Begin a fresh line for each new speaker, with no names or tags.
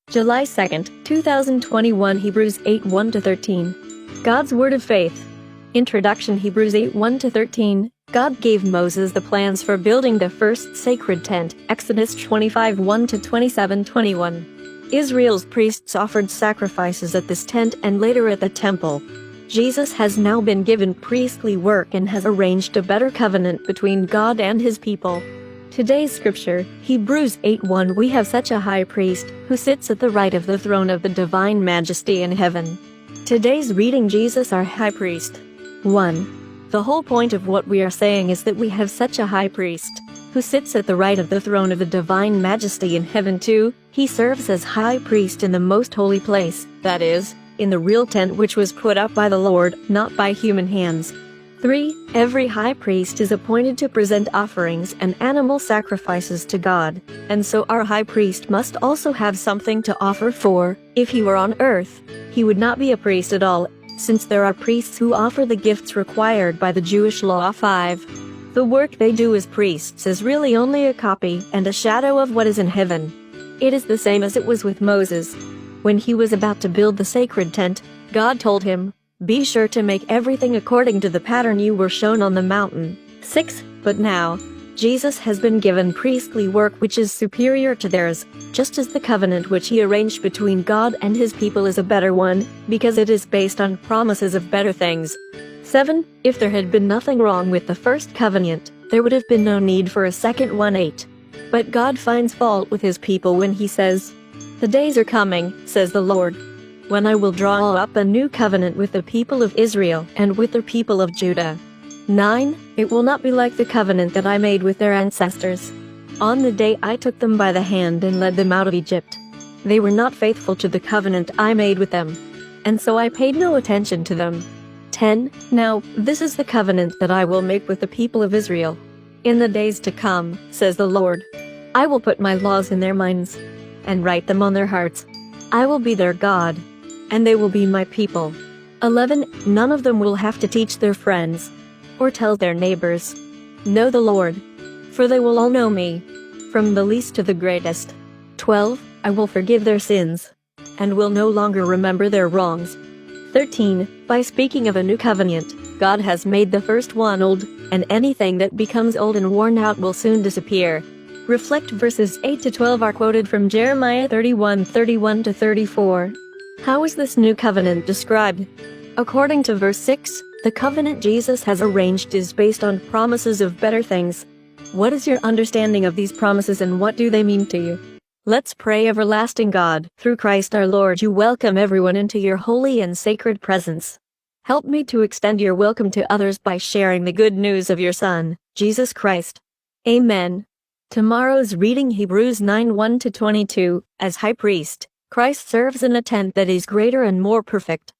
July 2nd, 2021. Hebrews 8 1-13. God's Word of Faith. Introduction. Hebrews 8 1-13. God gave Moses the plans for building the first sacred tent. Exodus 25 1-27-21. Israel's priests offered sacrifices at this tent and later at the temple. Jesus has now been given priestly work and has arranged a better covenant between God and his people. Today's scripture, Hebrews 8:1. We have such a high priest, who sits at the right of the throne of the divine majesty in heaven. Today's reading, Jesus our high priest. 1. The whole point of what we are saying is that we have such a high priest, who sits at the right of the throne of the divine majesty in heaven. 2. He serves as high priest in the most holy place, that is, in the real tent which was put up by the Lord, not by human hands. 3. Every high priest is appointed to present offerings and animal sacrifices to God, and so our high priest must also have something to offer, for, if he were on earth, he would not be a priest at all, since there are priests who offer the gifts required by the Jewish law. 5. The work they do as priests is really only a copy and a shadow of what is in heaven. It is the same as it was with Moses. When he was about to build the sacred tent, God told him, "Be sure to make everything according to the pattern you were shown on the mountain." 6. But now, Jesus has been given priestly work which is superior to theirs, just as the covenant which he arranged between God and his people is a better one, because it is based on promises of better things. 7. If there had been nothing wrong with the first covenant, there would have been no need for a second one. 8. But God finds fault with his people when he says, "The days are coming, says the Lord, when I will draw up a new covenant with the people of Israel and with the people of Judah." 9. It will not be like the covenant that I made with their ancestors on the day I took them by the hand and led them out of Egypt. They were not faithful to the covenant I made with them, and so I paid no attention to them. 10. Now, this is the covenant that I will make with the people of Israel. In the days to come, says the Lord, I will put my laws in their minds and write them on their hearts. I will be their God, and they will be my people. 11. None of them will have to teach their friends or tell their neighbors, "Know the Lord," for they will all know me, from the least to the greatest. 12. I will forgive their sins and will no longer remember their wrongs. 13. By speaking of a new covenant, God has made the first one old, and anything that becomes old and worn out will soon disappear. Reflect. Verses 8-12 are quoted from Jeremiah 31 31-34. How is this new covenant described? According to verse 6, the covenant Jesus has arranged is based on promises of better things. What is your understanding of these promises and what do they mean to you? Let's pray. Everlasting God, through Christ our Lord, you welcome everyone into your holy and sacred presence. Help me to extend your welcome to others by sharing the good news of your Son, Jesus Christ. Amen. Tomorrow's reading, Hebrews 9 1-22. As high priest, Christ serves in a tent that is greater and more perfect.